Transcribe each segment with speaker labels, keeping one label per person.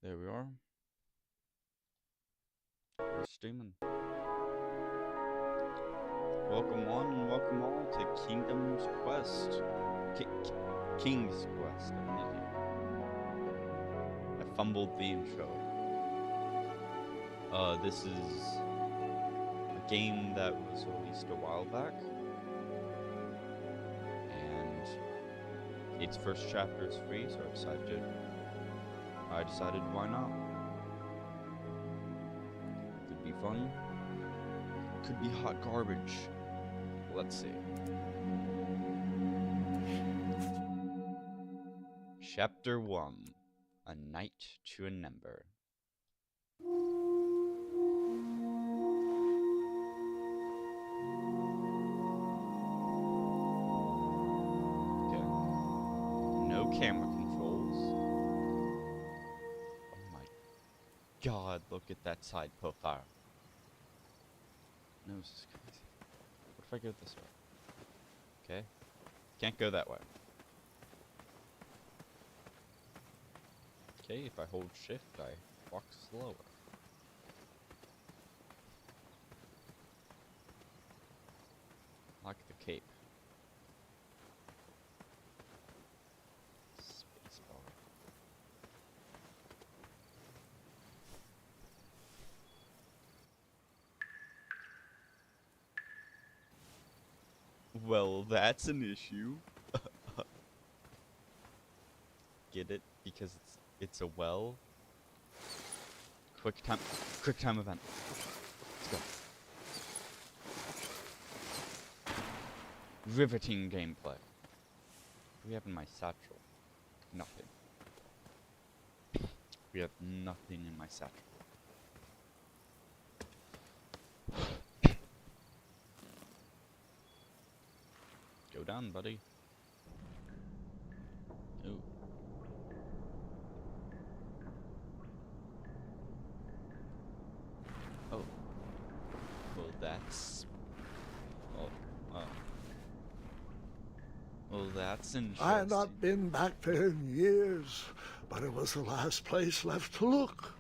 Speaker 1: There we are. We're streaming. Welcome one and welcome all to Kingdom's Quest. King's Quest. I'm an idiot. I fumbled the intro. This is a game that was released a while back. And its first chapter is free, so I decided why not? Could be fun. Could be hot garbage. Let's see. Chapter 1. A Night to Remember. Okay. No camera controls. Oh my god, look at that side profile. No, this is crazy. What if I go this way? Okay. Can't go that way. Okay, if I hold shift, I walk slower. Like the cape. Spacebar. Well, that's an issue. Get it? Because it's a well. Quick time event. Let's go. Riveting gameplay. What do we have in my satchel? Nothing. We have nothing in my satchel. Go down, buddy. Oh. Oh. Well, that's... Well, that's interesting.
Speaker 2: I had not been back there in years, but it was the last place left to look.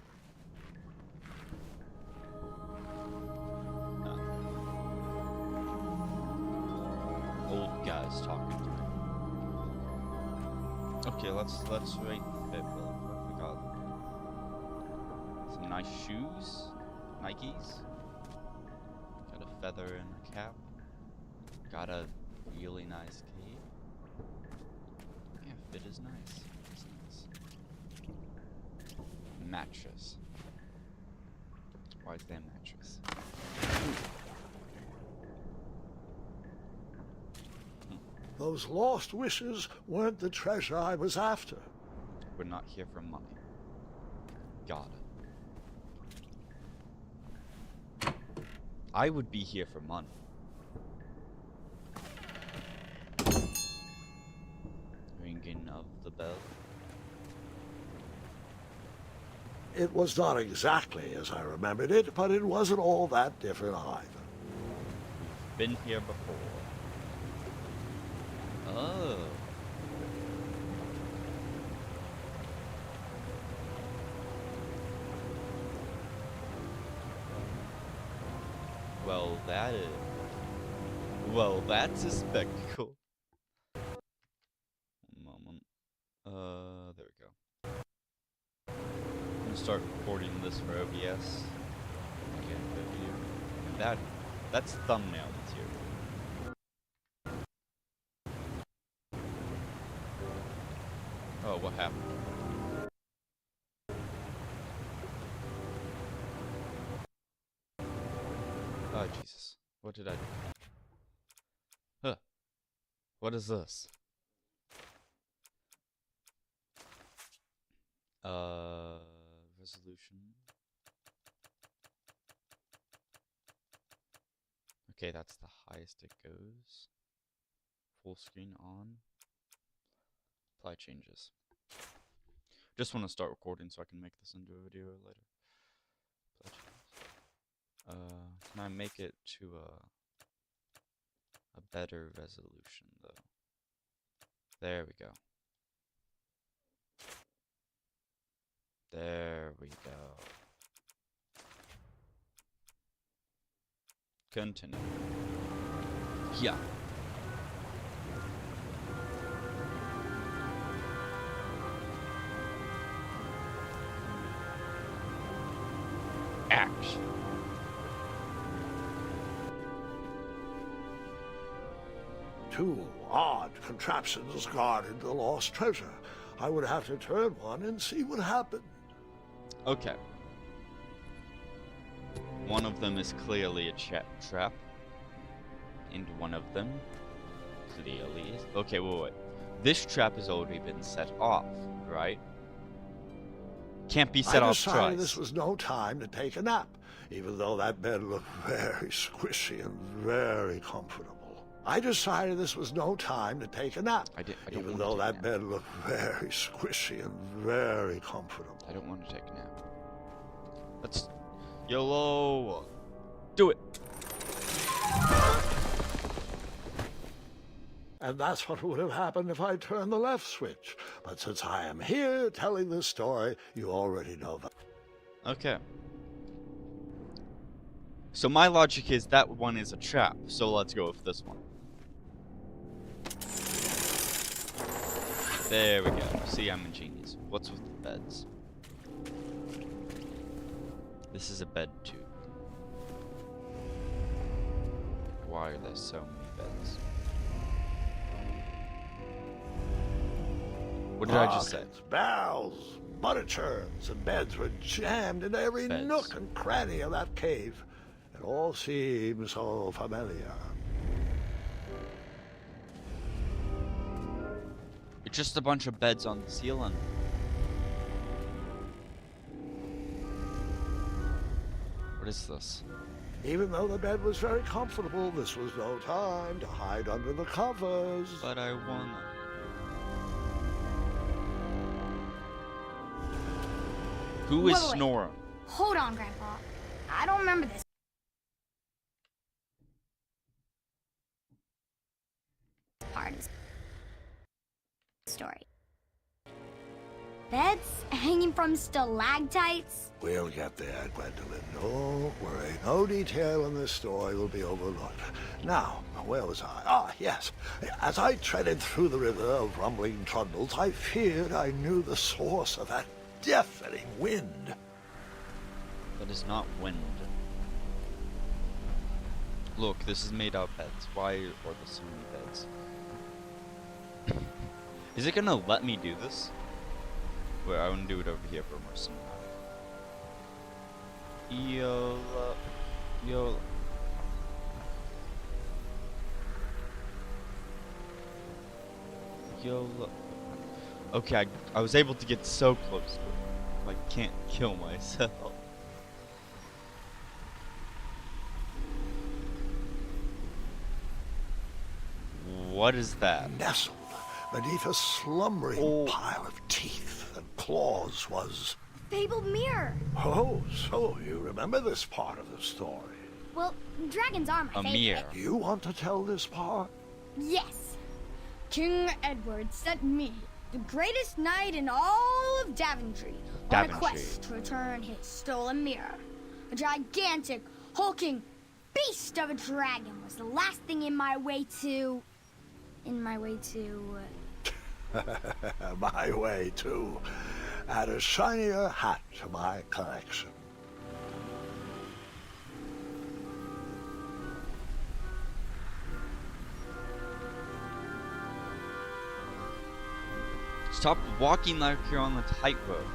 Speaker 1: Old guys talking to me. Okay, let's rate it. What we got? Some nice shoes, Nikes. Got a feather in a cap. Got a really nice cape. Yeah, fit is nice. It's nice. Mattress. Why is there a mattress?
Speaker 2: Those lost wishes weren't the treasure I was after.
Speaker 1: We're not here for money. Got it. I would be here for money. Ringing of the bell.
Speaker 2: It was not exactly as I remembered it, but it wasn't all that different either.
Speaker 1: Been here before. Oh. Well, that's a spectacle. One moment. There we go. I'm gonna start recording this for OBS. Okay, video. That's thumbnail material. Oh, what happened? Oh, Jesus. What did I do? Huh. What is this? Resolution. Okay, that's the highest it goes. Full screen on. Apply changes. Just want to start recording so I can make this into a video later. Apply changes. Can I make it to a better resolution though? There we go. There we go. Continue. Yeah. Action.
Speaker 2: Two odd contraptions guarded the lost treasure. I would have to turn one and see what happened.
Speaker 1: Okay. One of them is clearly a trap. And one of them clearly is... Okay, wait. This trap has already been set off, right? Can't be set
Speaker 2: I
Speaker 1: off
Speaker 2: decided
Speaker 1: twice.
Speaker 2: this was no time to take a nap, even though that bed looked very squishy and very comfortable. I decided this was no time to take a nap,
Speaker 1: I don't
Speaker 2: even
Speaker 1: want
Speaker 2: though
Speaker 1: to take a
Speaker 2: that
Speaker 1: nap.
Speaker 2: bed looked very squishy and very comfortable.
Speaker 1: I don't want to take a nap. Let's... YOLO! Do it!
Speaker 2: And that's what would have happened if I turned the left switch. But since I am here telling this story, you already know that.
Speaker 1: Okay. So my logic is that one is a trap, so let's go with this one. There we go. See, I'm a genius. What's with the beds? This is a bed too. Why are there so many beds? What did I just say?
Speaker 2: Pockets, barrels, butter churns, and beds were jammed into every
Speaker 1: Beds.
Speaker 2: nook and cranny of that cave. It all seems so familiar.
Speaker 1: It's just a bunch of beds on the ceiling. What is this?
Speaker 2: Even though the bed was very comfortable, this was no time to hide under the covers.
Speaker 1: But I wanna. Who is
Speaker 3: Wait.
Speaker 1: snoring?
Speaker 3: Hold on, Grandpa. I don't remember this part of the story. Beds hanging from stalactites?
Speaker 2: We'll get there, Gwendolyn. Don't worry. No detail in this story will be overlooked. Now, where was I? Ah, yes. As I treaded through the river of rumbling trundles, I feared I knew the source of that deafening wind.
Speaker 1: That is not wind. Look, this is made out of beds. Why are there so many beds? Is it gonna let me do this? Wait, I want to do it over here for more cinematic. YOLO. YOLO. YOLO. Okay, I was able to get so close to it. I can't kill myself. What is that?
Speaker 2: Nestled beneath a slumbering
Speaker 1: Oh.
Speaker 2: pile of teeth and claws was...
Speaker 3: Fabled mirror.
Speaker 2: Oh, so you remember this part of the story.
Speaker 3: Well, dragons are my
Speaker 1: A
Speaker 3: favorite.
Speaker 1: mirror.
Speaker 2: You want to tell this part?
Speaker 3: Yes. King Edward sent me, the greatest knight in all of Daventry, on a
Speaker 1: Daventry.
Speaker 3: quest to return his stolen mirror. A gigantic, hulking beast of a dragon was the last thing in my way to...
Speaker 2: My way, too. Add a shinier hat to my collection.
Speaker 1: Stop walking like you're on the tightrope.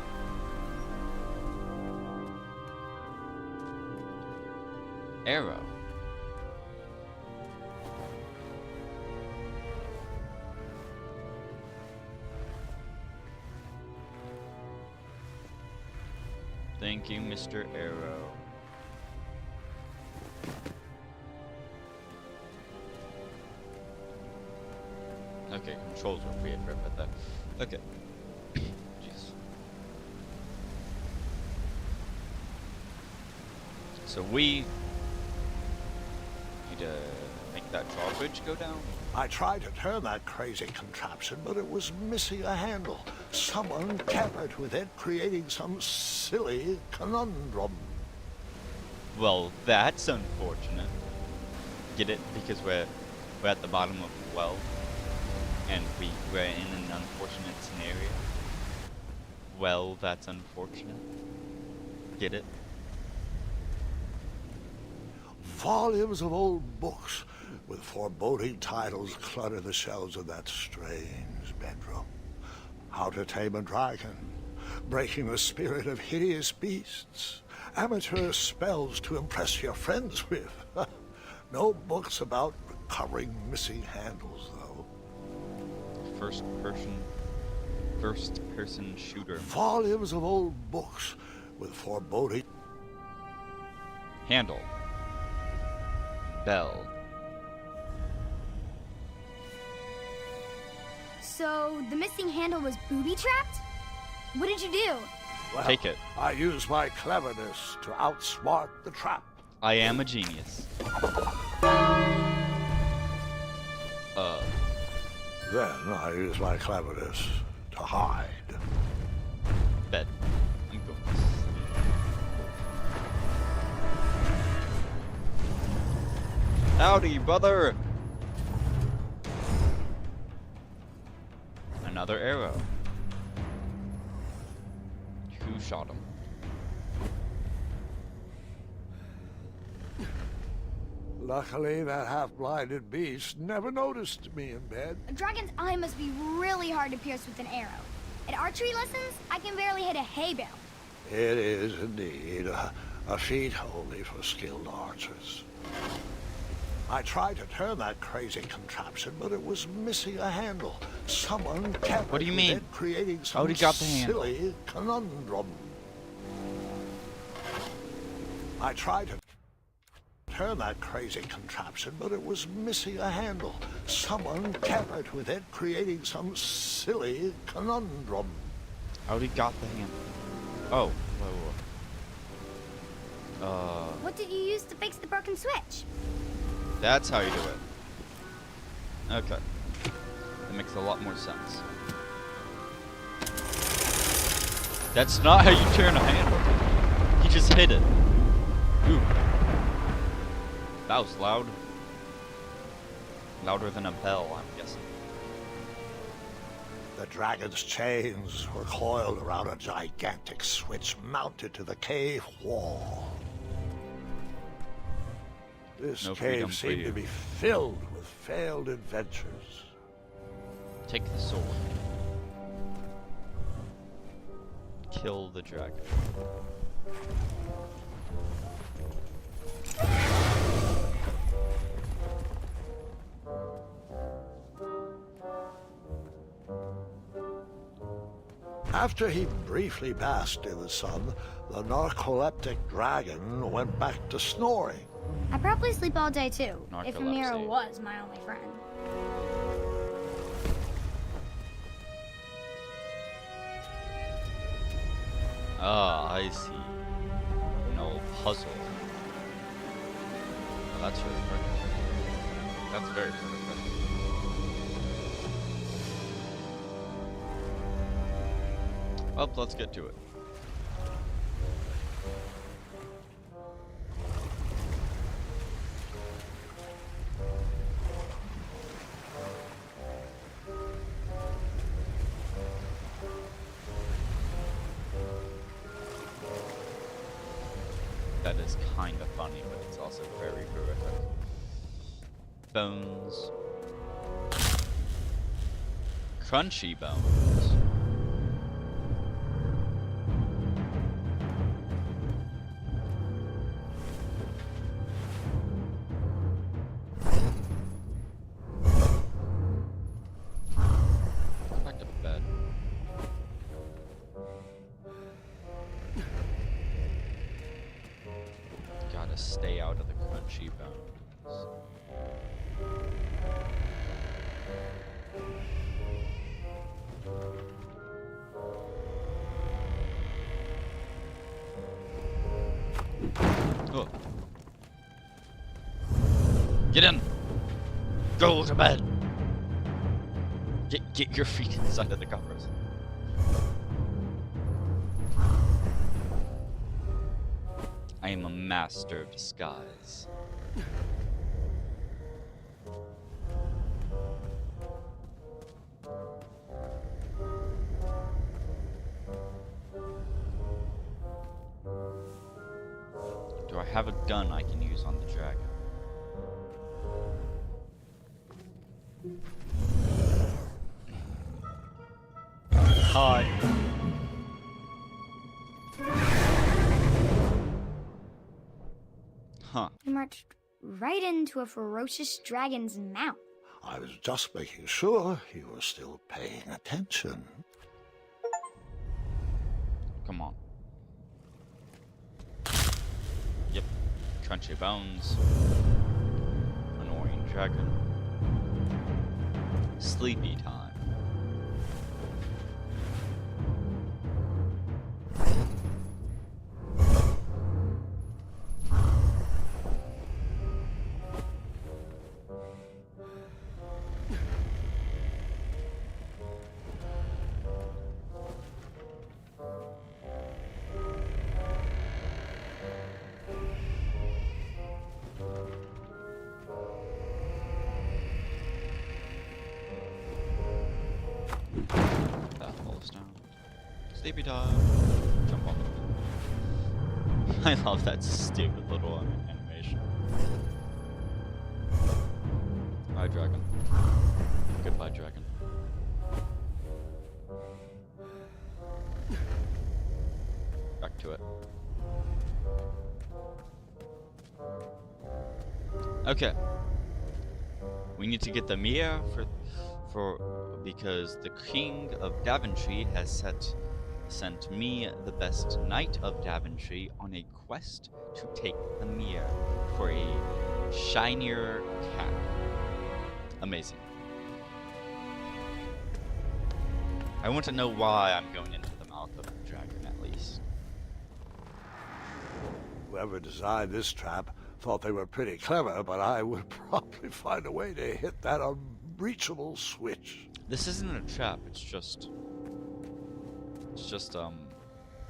Speaker 1: Arrow. Thank you, Mr. Arrow. Okay, controls were weird right about that. Okay. Jeez. So we need to make that drawbridge go down.
Speaker 2: I tried to turn that crazy contraption, but it was missing a handle. someone tampered with it, creating some silly conundrum.
Speaker 1: Well, that's unfortunate. Get it? Because we're at the bottom of the well, and we're in an unfortunate scenario. Well, that's unfortunate. Get it?
Speaker 2: Volumes of old books with foreboding titles clutter the shelves of that strange bedroom. How to Tame a Dragon, Breaking the Spirit of Hideous Beasts, amateur spells to impress your friends with. No books about recovering missing handles, though.
Speaker 1: First person shooter.
Speaker 2: Volumes of old books with foreboding...
Speaker 1: Handle. Bell.
Speaker 3: So, the missing handle was booby-trapped? What did you do?
Speaker 2: Well,
Speaker 1: Take it.
Speaker 2: I use my cleverness to outsmart the trap.
Speaker 1: I am a genius.
Speaker 2: Then I use my cleverness to hide.
Speaker 1: Bed. I'm going to sleep. Howdy, brother! Another arrow. Who shot him?
Speaker 2: Luckily, that half-blinded beast never noticed me in bed.
Speaker 3: A dragon's eye must be really hard to pierce with an arrow. At archery lessons, I can barely hit a hay bale.
Speaker 2: It is indeed a feat only for skilled archers. I tried to turn that crazy contraption, but it was missing a handle. Someone tampered
Speaker 1: What do you
Speaker 2: with
Speaker 1: mean?
Speaker 2: it, creating some
Speaker 1: How'd he got the handle?
Speaker 2: silly conundrum. I tried to turn that crazy contraption, but it was missing a handle. Someone tampered with it, creating some silly conundrum.
Speaker 1: How'd he got the handle? Oh, whoa.
Speaker 3: What did you use to fix the broken switch?
Speaker 1: That's how you do it. Okay. That makes a lot more sense. That's not how you turn a handle. You just hit it. Ooh. That was loud. Louder than a bell, I'm guessing.
Speaker 2: The dragon's chains were coiled around a gigantic switch mounted to the cave wall. This
Speaker 1: No freedom
Speaker 2: cave
Speaker 1: for
Speaker 2: seemed
Speaker 1: you.
Speaker 2: to be filled with failed adventures.
Speaker 1: Take the sword. Kill the dragon.
Speaker 2: After he briefly basked in the sun, the narcoleptic dragon went back to snoring.
Speaker 3: I probably sleep all day too, if Amira
Speaker 1: Narcolepsy.
Speaker 3: was my only friend.
Speaker 1: Ah, I see. No puzzle. Oh, that's really perfect. That's very perfect. Well, let's get to it. That is kind of funny, but it's also very horrific. Bones. Crunchy bones. Go back to bed. Gotta stay out of the crunchy bones. Oh. Get in! Go to bed! Get your feet inside of the covers. I am a master of disguise. Do I have a gun I can use on the dragon? Hi. Huh.
Speaker 3: You marched right into a ferocious dragon's mouth.
Speaker 2: I was just making sure you were still paying attention.
Speaker 1: Come on. Yep. Crunchy bones. Annoying dragon. Sleepy time. That falls down. Sleepy time. Jump off. I love that stupid little animation. Bye, dragon. Goodbye, dragon. Back to it. Okay. We need to get the Mia because the King of Daventry has sent me, the best knight of Daventry, on a quest to take the Mia for a shinier cap. Amazing. I want to know why I'm going into the mouth of the dragon, at least.
Speaker 2: Whoever designed this trap thought they were pretty clever, but I would probably find a way to hit that unreachable switch.
Speaker 1: This isn't a trap, it's just,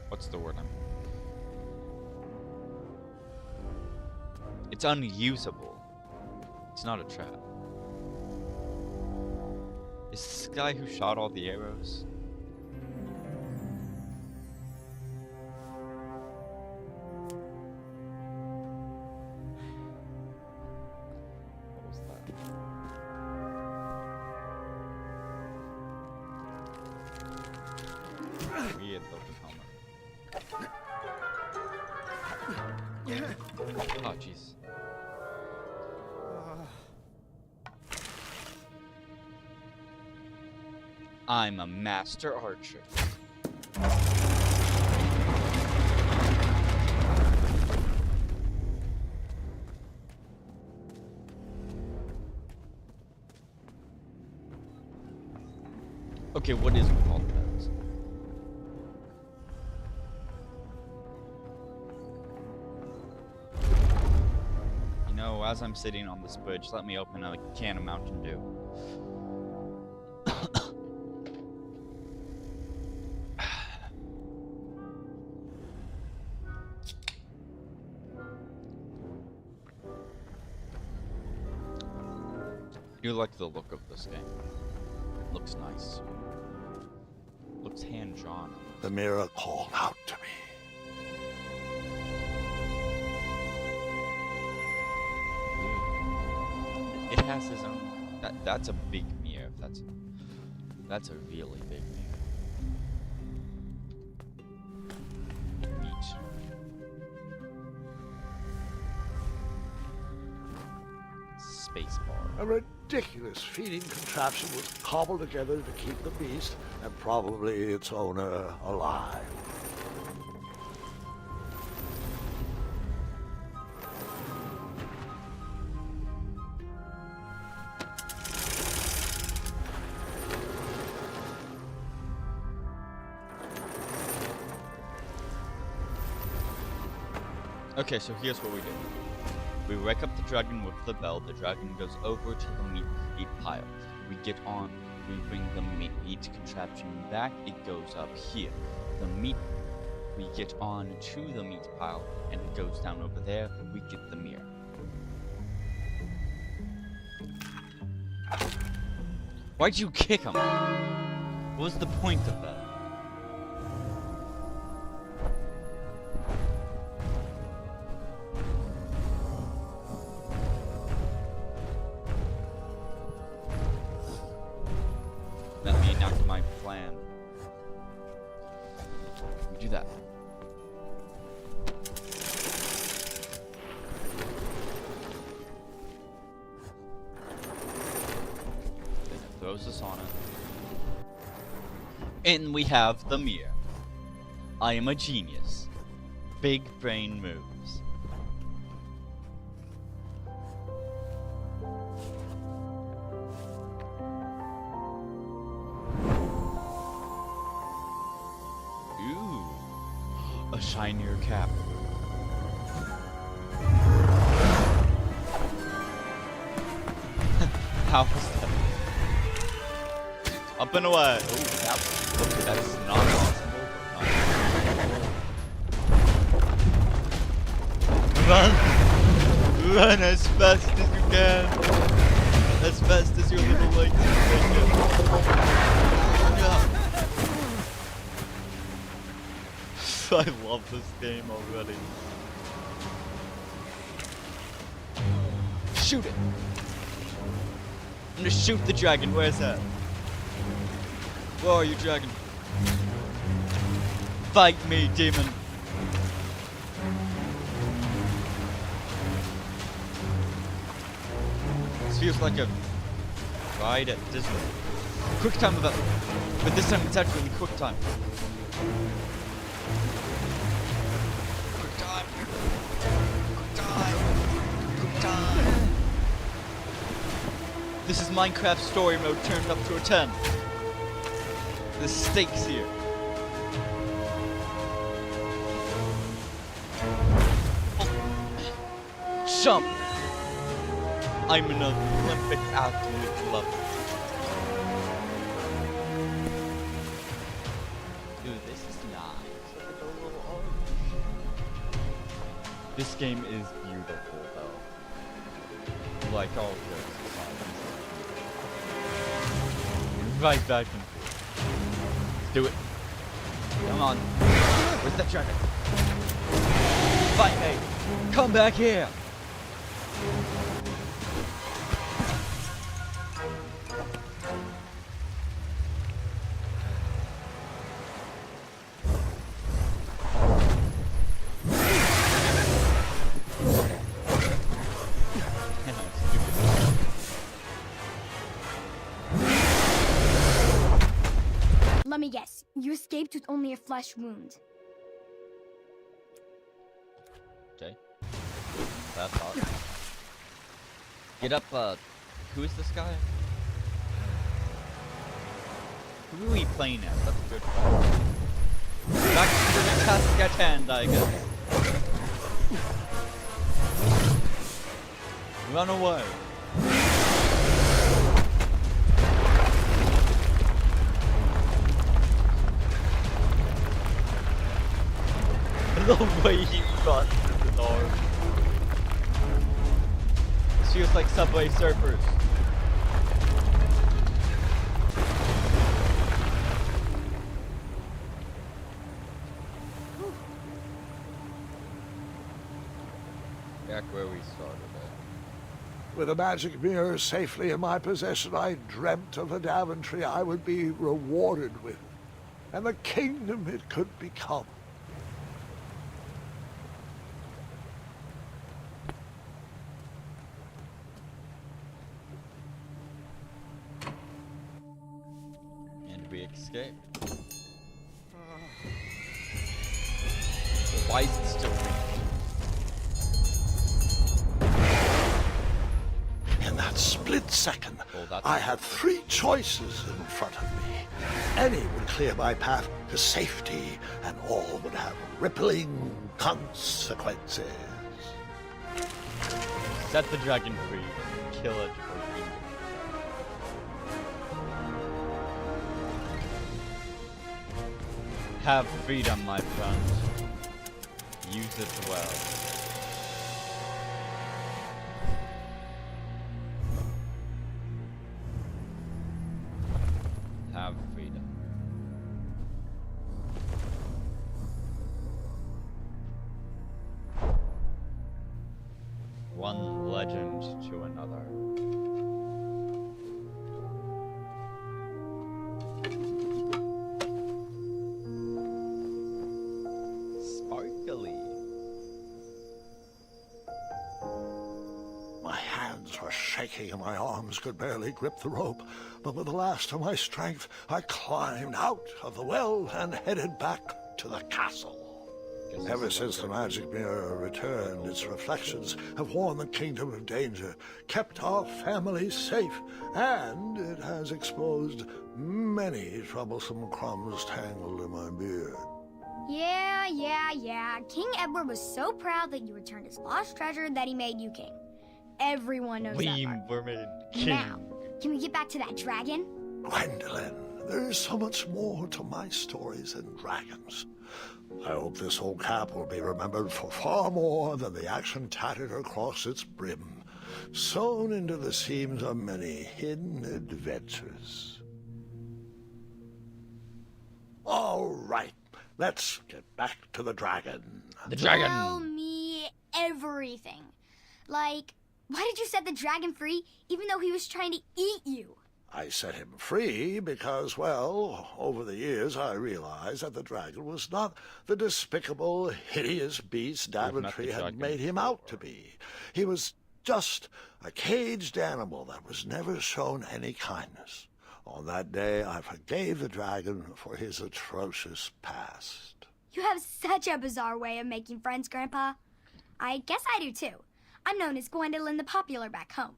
Speaker 1: what's the word it's unusable. It's not a trap. Is this the guy who shot all the arrows? What was that? Weird looking helmet. Oh jeez. I'm a master archer. Okay, what is with all the bells? You know, as I'm sitting on this bridge, let me open a can of Mountain Dew. I do like the look of this game. Looks nice. Looks hand-drawn.
Speaker 2: The mirror called out to me.
Speaker 1: It has his own. That's a big mirror. That's a really big mirror. Neat. Spacebar.
Speaker 2: A ridiculous feeding contraption was cobbled together to keep the beast and probably its owner alive.
Speaker 1: Okay, so here's what we do. We wake up the dragon with the bell. The dragon goes over to the meat pile. We get on. We bring the meat contraption back. It goes up here. The meat we get on to the meat pile, and it goes down over there. We get the mirror. Why'd you kick him? What was the point of that? Let me enact my plan. We do that. Then it throws us on it. And we have the mirror. I am a genius. Big brain moves. Ooh, a shinier cap. How was that? Up and away. Ooh, that's not possible. Run! Run as fast as you can! As fast as your little legs can take you. I love this game already. Shoot it! I'm gonna shoot the dragon. Where's that? Where are you, dragon? Fight me, demon! This feels like a ride at Disney. Quick time event. But this time it's actually quick time. Quick time. Quick time. Quick time. This is Minecraft story mode turned up to a 10. The stakes here. Jump! I'm an Olympic athlete lover. Dude, this is nice. Look at the little orange. This game is beautiful, though. Like all jokes aside. Right back and forth. Do it. Come on. Where's that dragon? Fight me! Come back here!
Speaker 3: Let me guess. You escaped with only a flesh wound.
Speaker 1: Okay. That's awesome. Get up, who is this guy? Who are we playing as? That's a good call. Back to the task at hand, I guess. Run away. The way he runs in the dark. This feels like Subway Surfers. Back where we started at.
Speaker 2: With a magic mirror safely in my possession, I dreamt of a Daventry I would be rewarded with, and the kingdom it could become.
Speaker 1: We escape. Why is it still ringing?
Speaker 2: In that split second,
Speaker 1: Oh,
Speaker 2: I had three choices in front of me. Any would clear my path to safety, and all would have rippling consequences.
Speaker 1: Set the dragon free. Kill it. Have freedom, my friend. Use it well. Have freedom. One legend to another. Sparkly.
Speaker 2: My hands were shaking and my arms could barely grip the rope, but with the last of my strength, I climbed out of the well and headed back to the castle. Ever since the magic mirror returned, its reflections have warned the kingdom of danger, kept our family safe, and it has exposed many troublesome crumbs tangled in my beard.
Speaker 3: Yeah. King Edward was so proud that you returned his lost treasure that he made you king. Everyone knows that part.
Speaker 1: Were made king.
Speaker 3: Now, can we get back to that dragon?
Speaker 2: Gwendolyn, there is so much more to my stories than dragons. I hope this old cap will be remembered for far more than the action tattered across its brim, sewn into the seams of many hidden adventures. All right, let's get back to the dragon.
Speaker 1: The dragon.
Speaker 3: Tell me everything. Like, why did you set the dragon free even though he was trying to eat you?
Speaker 2: I set him free because, well, over the years I realized that the dragon was not the despicable, hideous beast Daventry had made him out to be. He was just a caged animal that was never shown any kindness. On that day, I forgave the dragon for his atrocious past.
Speaker 3: You have such a bizarre way of making friends, Grandpa. I guess I do too. I'm known as Gwendolyn the Popular back home.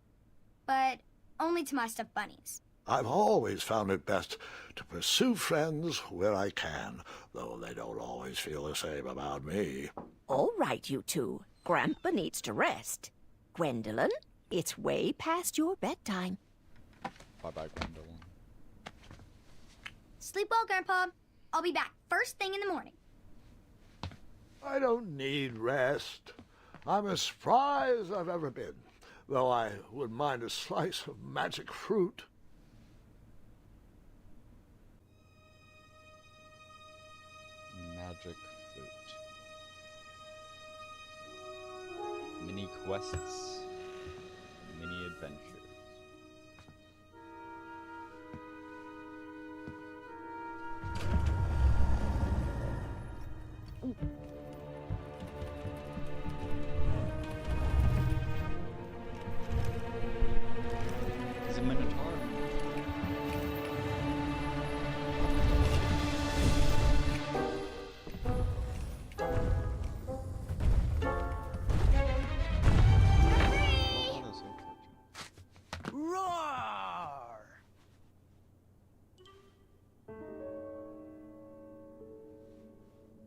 Speaker 3: But only to my stuffed bunnies.
Speaker 2: I've always found it best to pursue friends where I can, though they don't always feel the same about me.
Speaker 4: All right, you two. Grandpa needs to rest. Gwendolyn, it's way past your bedtime.
Speaker 1: Bye-bye, Gwendolyn.
Speaker 3: Sleep well, Grandpa. I'll be back first thing in the morning.
Speaker 2: I don't need rest. I'm as spry as I've ever been, though I wouldn't mind a slice of magic fruit.
Speaker 1: Magic fruit. Mini quests. Mini adventures. It's a minotaur.
Speaker 4: Roar!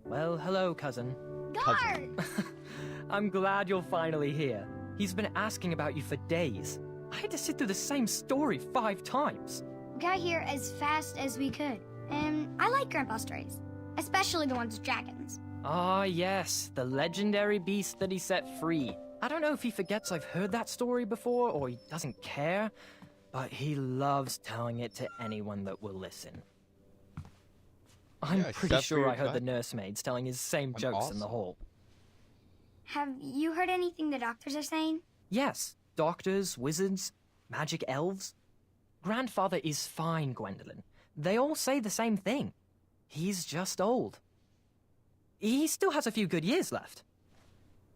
Speaker 5: Well, hello, cousin.
Speaker 3: Guard!
Speaker 5: I'm glad you're finally here. He's been asking about you for days. I had to sit through the same story 5 times.
Speaker 3: We got here as fast as we could. And I like Grandpa's stories. Especially the ones with dragons.
Speaker 5: Ah, yes, the legendary beast that he set free. I don't know if he forgets I've heard that story before or he doesn't care, but he loves telling it to anyone that will listen. I'm
Speaker 1: Yeah,
Speaker 5: pretty
Speaker 1: except for
Speaker 5: sure
Speaker 1: your
Speaker 5: I heard the
Speaker 1: cat.
Speaker 5: nursemaids telling his same jokes in the
Speaker 1: awesome.
Speaker 5: hall.
Speaker 3: Have you heard anything the doctors are saying?
Speaker 5: Yes, doctors, wizards, magic elves. Grandfather is fine, Gwendolyn. They all say the same thing. He's just old. He still has a few good years left.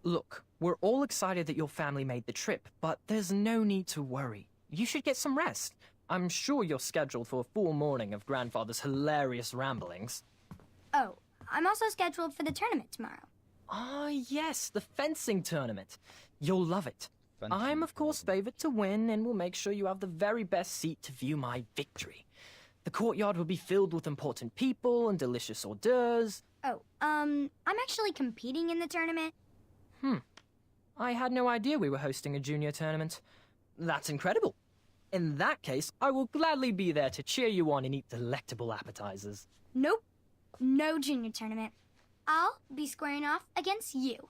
Speaker 5: Look, we're all excited that your family made the trip, but there's no need to worry. You should get some rest. I'm sure you're scheduled for a full morning of Grandfather's hilarious ramblings.
Speaker 3: Oh, I'm also scheduled for the tournament tomorrow.
Speaker 5: Ah, yes, the fencing tournament. You'll love it.
Speaker 1: Fencing
Speaker 5: I'm, of course, favored to win and will make sure you have the very best seat to view my victory. The courtyard will be filled with important people and delicious hors d'oeuvres.
Speaker 3: Oh, I'm actually competing in the tournament.
Speaker 5: I had no idea we were hosting a junior tournament. That's incredible. In that case, I will gladly be there to cheer you on and eat delectable appetizers.
Speaker 3: Nope. no junior tournament. I'll be squaring off against you.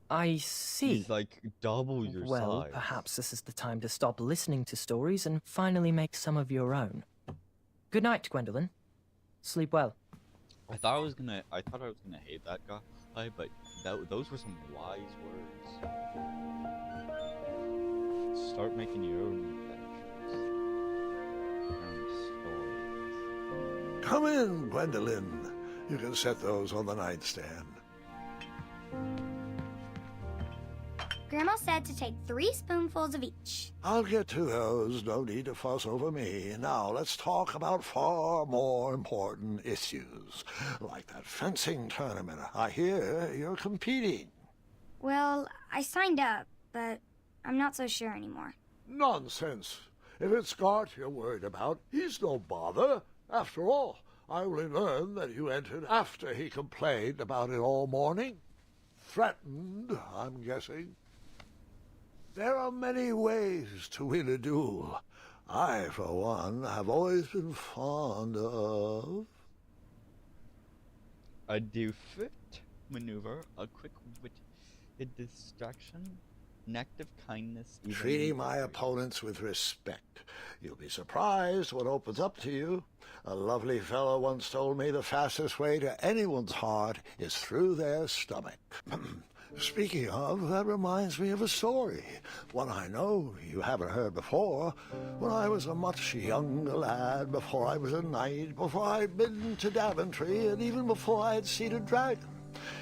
Speaker 5: I see.
Speaker 1: He's like double your
Speaker 5: Well,
Speaker 1: size.
Speaker 5: perhaps this is the time to stop listening to stories and finally make some of your own. Good night, Gwendolyn. Sleep well.
Speaker 1: I thought I was gonna hate that guy, but those were some wise words. Start making your own adventures, your own stories.
Speaker 2: Come in, Gwendolyn. You can set those on the nightstand.
Speaker 3: Grandma said to take 3 spoonfuls of each.
Speaker 2: I'll get to those. No need to fuss over me. Now let's talk about far more important issues, like that fencing tournament. I hear you're competing.
Speaker 3: Well, I signed up, but I'm not so sure anymore.
Speaker 2: Nonsense. If it's Scott you're worried about, he's no bother. After all, I only learned that you entered after he complained about it all morning. Threatened, I'm guessing. There are many ways to win a duel. I, for one, have always been fond of...
Speaker 1: A Doofit maneuver, a quick-witted distraction, an act of kindness. Even
Speaker 2: treating my opponents with respect. You'll be surprised what opens up to you. A lovely fellow once told me the fastest way to anyone's heart is through their stomach. Speaking of, that reminds me of a story, one I know you haven't heard before. When I was a much younger lad, before I was a knight, before I'd been to Daventry, and even before I had seen a dragon.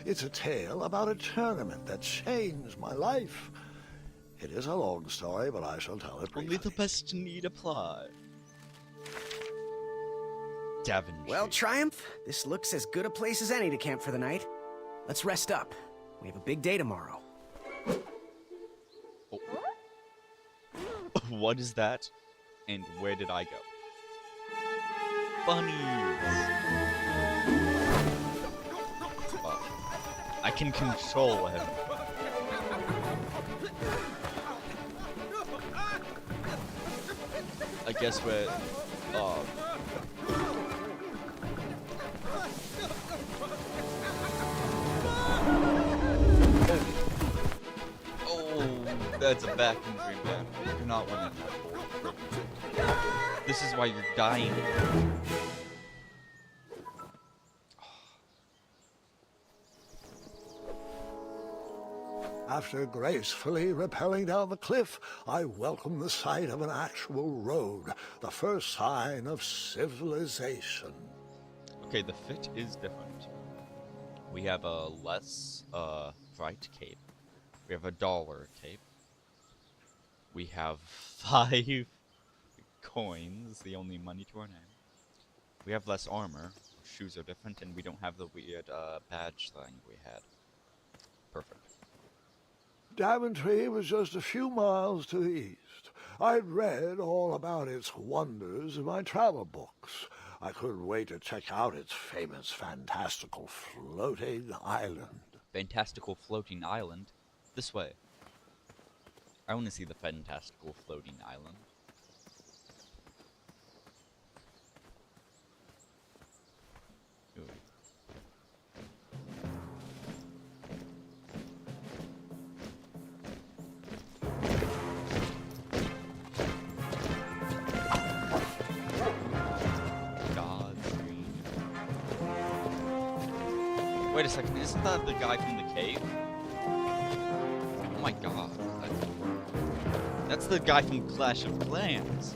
Speaker 2: It's a tale about a tournament that changed my life. It is a long story, but I shall tell it briefly.
Speaker 1: Only the best need apply. Daventry.
Speaker 6: Well, Triumph, this looks as good a place as any to camp for the night. Let's rest up. We have a big day tomorrow.
Speaker 1: Oh. What is that? And where did I go? Bunnies! I can control him. I guess we're... That's a back injury, man. You're not winning that. This is why you're dying.
Speaker 2: After gracefully rappelling down the cliff, I welcome the sight of an actual road, the first sign of civilization.
Speaker 1: Okay, the fit is different. We have a less bright cape. We have a dollar cape. We have 5 coins, the only money to our name. We have less armor. Shoes are different, and we don't have the weird badge thing we had. Perfect.
Speaker 2: Daventry was just a few miles to the east. I'd read all about its wonders in my travel books. I couldn't wait to check out its famous fantastical floating island.
Speaker 1: Fantastical floating island? This way. I want to see the fantastical floating island. Ooh. Godspeed. Wait a second, isn't that the guy from the cave? Oh my god. That's the guy from Clash of Clans.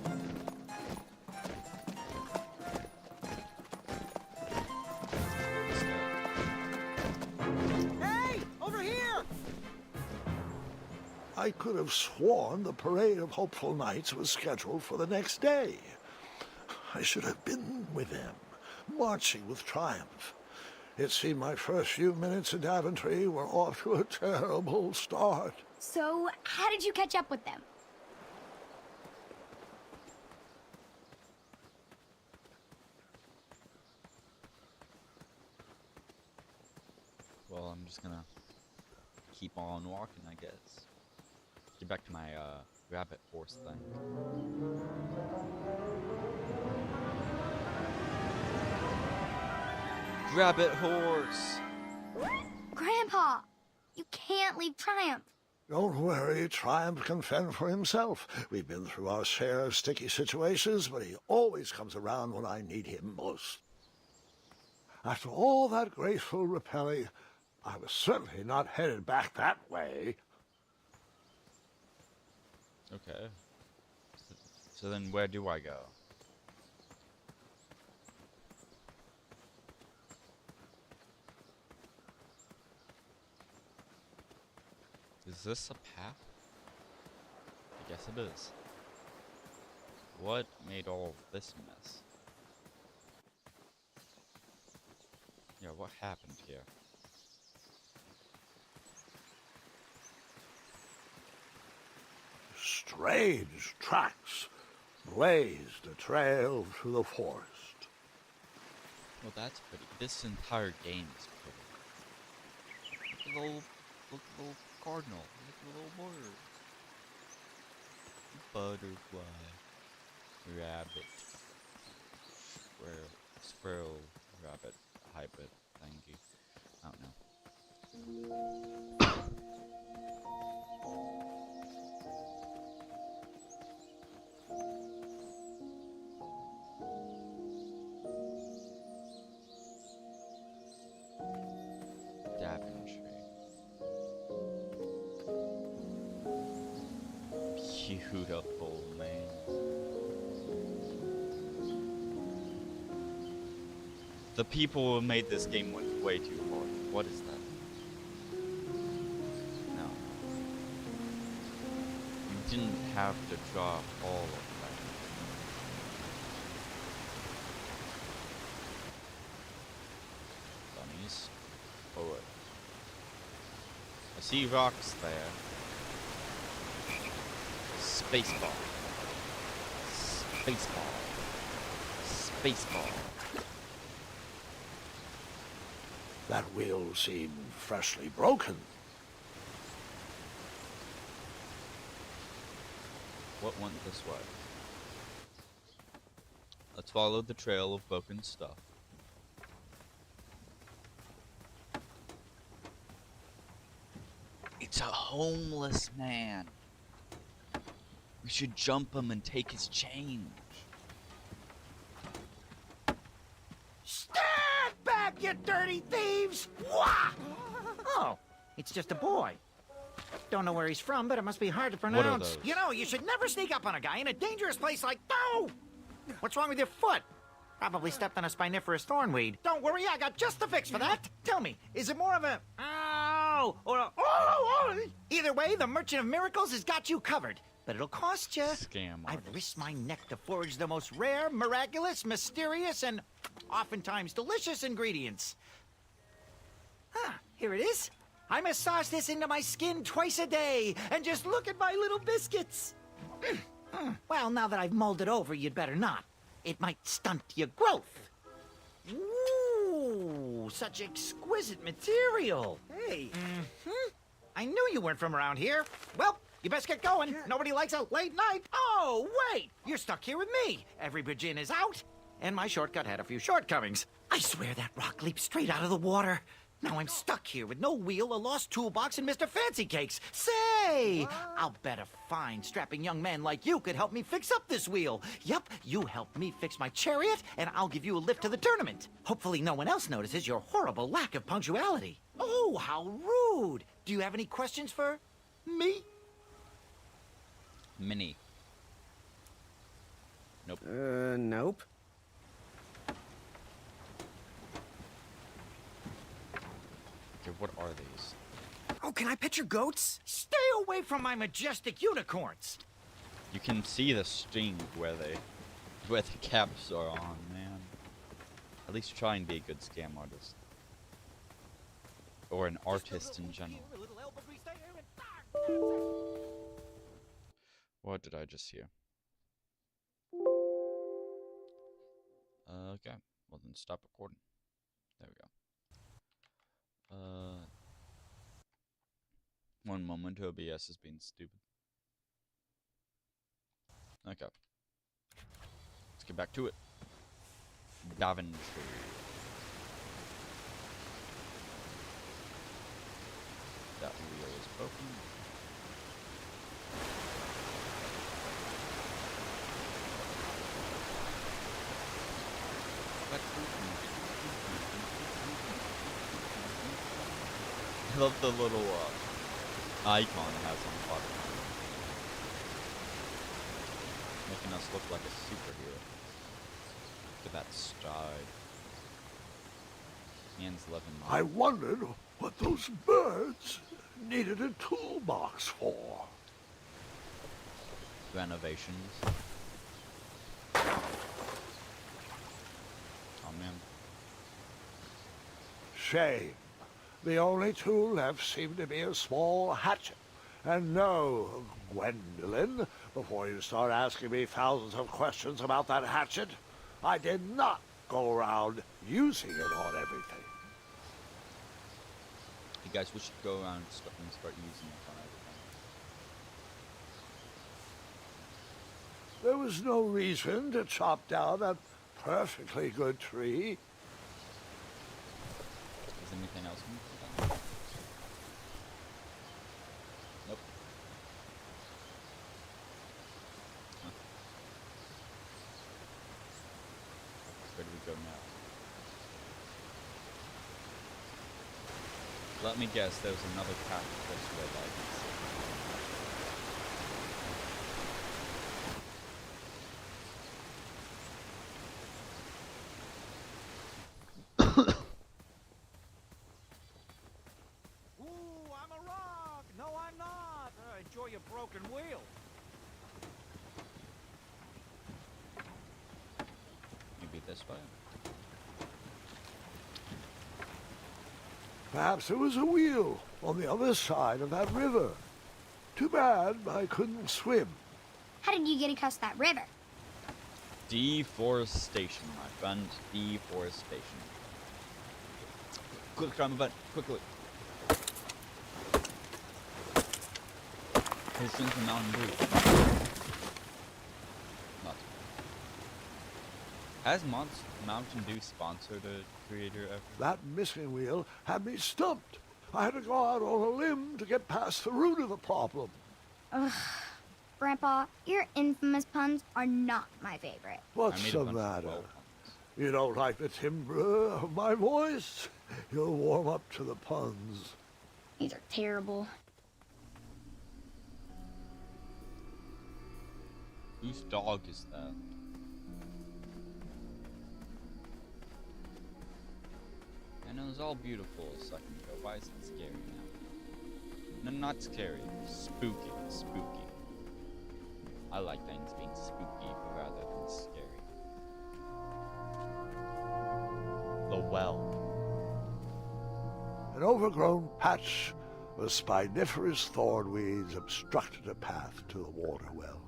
Speaker 6: Hey! Over here!
Speaker 2: I could have sworn the Parade of Hopeful Knights was scheduled for the next day. I should have been with them, marching with triumph. It seemed my first few minutes in Daventry were off to a terrible start.
Speaker 3: So, how did you catch up with them?
Speaker 1: Well, I'm just gonna keep on walking, I guess. Get back to my rabbit horse thing. Rabbit horse!
Speaker 3: Grandpa, you can't leave Triumph.
Speaker 2: Don't worry, Triumph can fend for himself. We've been through our share of sticky situations, but he always comes around when I need him most. After all that graceful rappelling, I was certainly not headed back that way.
Speaker 1: Okay. So then where do I go? Is this a path? I guess it is. What made all of this mess? Yeah, what happened here?
Speaker 2: Strange tracks blazed a trail through the forest.
Speaker 1: Well, that's pretty. This entire game is pretty. Look at the little cardinal. Look at the little bird. Butterfly. Rabbit. Squirrel. Rabbit. Hybrid. Thingy. I don't know. Daventry. Beautiful, man. The people who made this game went way too hard. What is that? No. You didn't have to draw all of that. Bunnies. Forward. I see rocks there. Spaceball. Spaceball. Spaceball.
Speaker 2: That wheel seemed freshly broken.
Speaker 1: What went this way? Let's follow the trail of broken stuff. It's a homeless man. We should jump him and take his change.
Speaker 7: Stand back, you dirty thieves! Wah! Oh, it's just a boy. Don't know where he's from, but it must be hard to pronounce.
Speaker 1: What are those?
Speaker 7: You know, you should never sneak up on a guy in a dangerous place like... No! What's wrong with your foot? Probably stepped on a spiniferous thornweed. Don't worry, I got just the fix for that. Tell me, is it more of a... Ow! Or a... Oh! Either way, the Merchant of Miracles has got you covered. But it'll cost you.
Speaker 1: Scam
Speaker 7: I've
Speaker 1: artist.
Speaker 7: risked my neck to forage the most rare, miraculous, mysterious, and oftentimes delicious ingredients. Ah, here it is. I massage this into my skin twice a day, and just look at my little biscuits. Well, now that I've mulled it over, you'd better not. It might stunt your growth. Ooh, such exquisite material. Hey. I knew you weren't from around here. Well, you best get going. Nobody likes a late night. Oh, wait! You're stuck here with me. Every bridge in is out, and my shortcut had a few shortcomings. I swear that rock leaped straight out of the water. Now I'm stuck here with no wheel, a lost toolbox, and Mr. Fancy Cakes. Say! I'll bet a fine, strapping young man like you could help me fix up this wheel. Yup, you help me fix my chariot, and I'll give you a lift to the tournament. Hopefully no one else notices your horrible lack of punctuality. Oh, how rude! Do you have any questions for me?
Speaker 1: Mini. Nope.
Speaker 6: Nope.
Speaker 1: Okay, what are these?
Speaker 6: Oh, can I pet your goats?
Speaker 7: Stay away from my majestic unicorns.
Speaker 1: You can see the string where the caps are on, man. At least try and be a good scam artist. Or an artist in general. What did I just hear? Okay. Well then stop recording. There we go. One moment, OBS is being stupid. Okay. Let's get back to it. Daventry. that wheel is broken. I love the little icon it has on the bottom, making us look like a superhero. Look at that stride. Hands 11 miles.
Speaker 2: I wondered what those birds needed a toolbox for.
Speaker 1: Renovations. Oh man.
Speaker 2: Shame. The only tool left seemed to be a small hatchet. And no, Gwendolyn, before you start asking me thousands of questions about that hatchet, I did not go around using it on everything.
Speaker 1: You guys, we should go around and start using it on everything.
Speaker 2: There was no reason to chop down that perfectly good tree.
Speaker 1: Is there anything else we need to do? Nope. Huh. Where do we go now? Let me guess, there's another path this way that I can see.
Speaker 7: Ooh, I'm a rock! No, I'm not! Enjoy your broken wheel.
Speaker 1: Maybe this way?
Speaker 2: Perhaps there was a wheel on the other side of that river. Too bad I couldn't swim.
Speaker 3: How did you get across that river?
Speaker 1: Deforestation, my friend. Deforestation. Quick, climb a button. Quickly. Here's some Mountain Dew. Not. Has Mountain Dew sponsored a creator ever?
Speaker 2: That missing wheel had me stumped. I had to go out on a limb to get past the root of the problem.
Speaker 3: Ugh. Grandpa, your infamous puns are not my favorite.
Speaker 2: What's
Speaker 1: I made
Speaker 2: the
Speaker 1: a bunch of
Speaker 2: matter?
Speaker 1: 12 ones.
Speaker 2: You don't like the timbre of my voice? You'll warm up to the puns.
Speaker 3: These are terrible.
Speaker 1: Whose dog is that? And it was all beautiful a second ago. Why is it scary now? No, not scary. Spooky. Spooky. I like things being spooky rather than scary. The well.
Speaker 2: An overgrown patch of spiniferous thornweeds obstructed a path to the water well.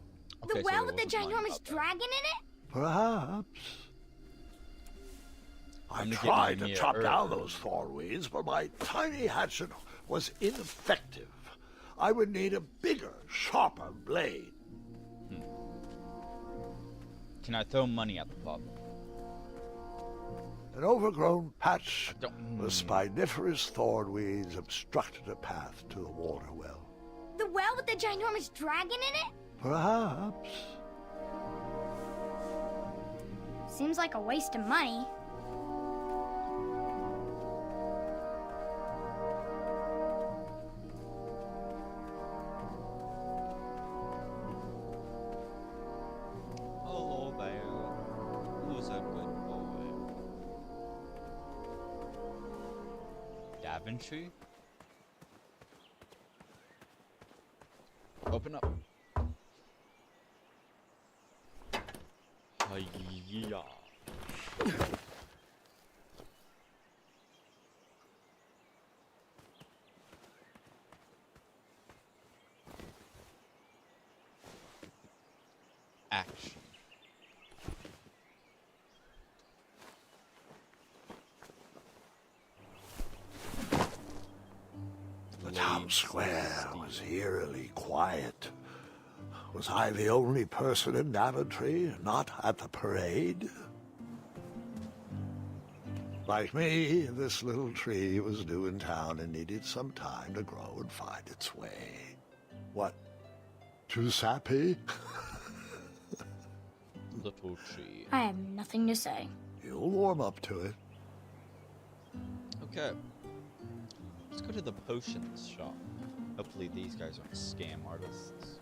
Speaker 1: Okay,
Speaker 3: The
Speaker 1: so
Speaker 3: well
Speaker 1: it
Speaker 3: with the
Speaker 1: wasn't mine
Speaker 3: ginormous
Speaker 1: about that.
Speaker 3: dragon in it?
Speaker 2: Perhaps. I
Speaker 1: I'm getting
Speaker 2: tried to
Speaker 1: here
Speaker 2: chop down
Speaker 1: early.
Speaker 2: those thornweeds, but my tiny hatchet was ineffective. I would need a bigger, sharper blade.
Speaker 1: Can I throw money at the problem?
Speaker 2: An overgrown patch
Speaker 1: Don't-
Speaker 2: of spiniferous thornweeds obstructed a path to the water well.
Speaker 3: The well with the ginormous dragon in it?
Speaker 2: Perhaps.
Speaker 3: Seems like a waste of money.
Speaker 1: Hello there. Who's a good boy? Daventry? Open up. Yeah. Action.
Speaker 2: The town
Speaker 1: Blade
Speaker 2: square
Speaker 1: Steel.
Speaker 2: was eerily quiet. Was I the only person in Daventry not at the parade? Like me, this little tree was new in town and needed some time to grow and find its way. What? Too sappy?
Speaker 1: Little tree.
Speaker 3: I have nothing to say.
Speaker 2: You'll warm up to it.
Speaker 1: Okay. Let's go to the potions shop. Hopefully these guys aren't scam artists.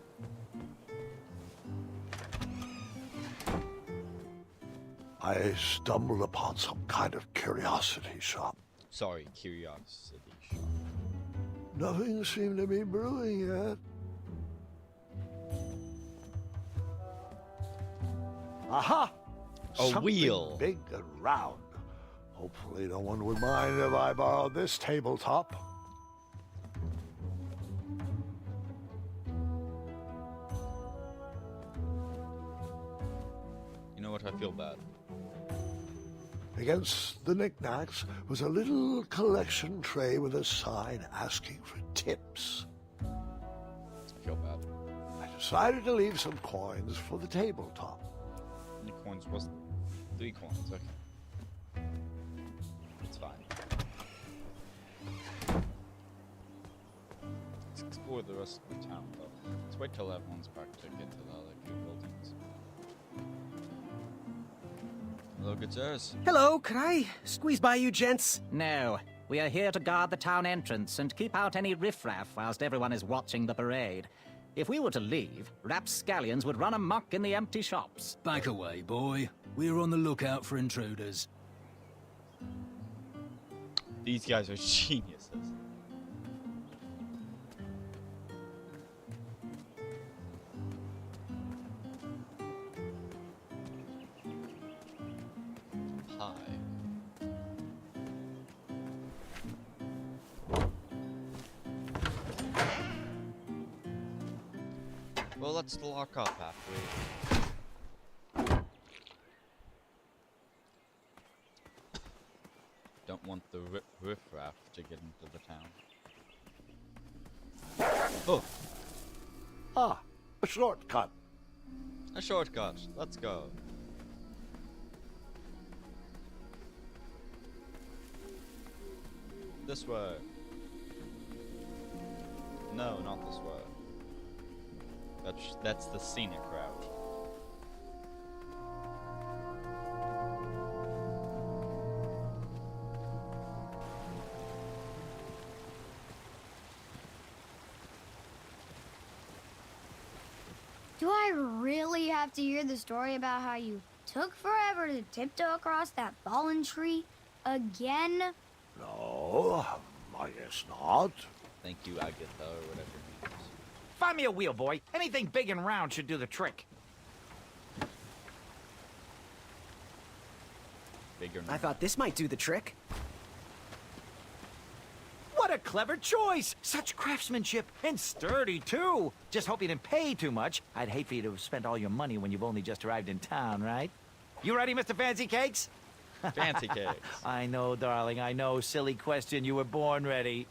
Speaker 2: I stumbled upon some kind of curiosity shop.
Speaker 1: Sorry, curiosity shop.
Speaker 2: Nothing seemed to be brewing yet. Aha!
Speaker 1: A
Speaker 2: Something
Speaker 1: wheel.
Speaker 2: big and round. Hopefully no one would mind if I borrowed this tabletop.
Speaker 1: You know what? I feel bad.
Speaker 2: Against the knickknacks was a little collection tray with a sign asking for tips.
Speaker 1: I feel bad.
Speaker 2: I decided to leave some coins for the tabletop.
Speaker 1: How many coins was 3 coins? Okay. It's fine. Let's explore the rest of the town, though. Let's wait till everyone's back to get to the other 2 buildings. Hello, good sirs.
Speaker 6: Hello, could I squeeze by you gents?
Speaker 7: No, we are here to guard the town entrance and keep out any riffraff whilst everyone is watching the parade. If we were to leave, rapscallions would run amok in the empty shops.
Speaker 8: Back away, boy. We're on the lookout for intruders.
Speaker 1: These guys are geniuses. Pie. Well, let's lock up after. Don't want the riffraff to get into the town. Oh,
Speaker 2: Ah, a shortcut.
Speaker 1: a shortcut. Let's go. This way. No, not this way. That's the scenic route.
Speaker 3: Do I really have to hear the story about how you took forever to tiptoe across that fallen tree again?
Speaker 2: No, I guess not.
Speaker 1: Thank you, Agatha, or whatever it means.
Speaker 7: Find me a wheel, boy. Anything big and round should do the trick.
Speaker 1: Bigger
Speaker 6: I thought this might do the trick.
Speaker 7: What a clever choice! Such craftsmanship, and sturdy, too! Just hope you didn't pay too much. I'd hate for you to have spent all your money when you've only just arrived in town, right? You ready, Mr. Fancy Cakes?
Speaker 1: fancy cakes.
Speaker 7: I know, darling, I know. Silly question. You were born ready.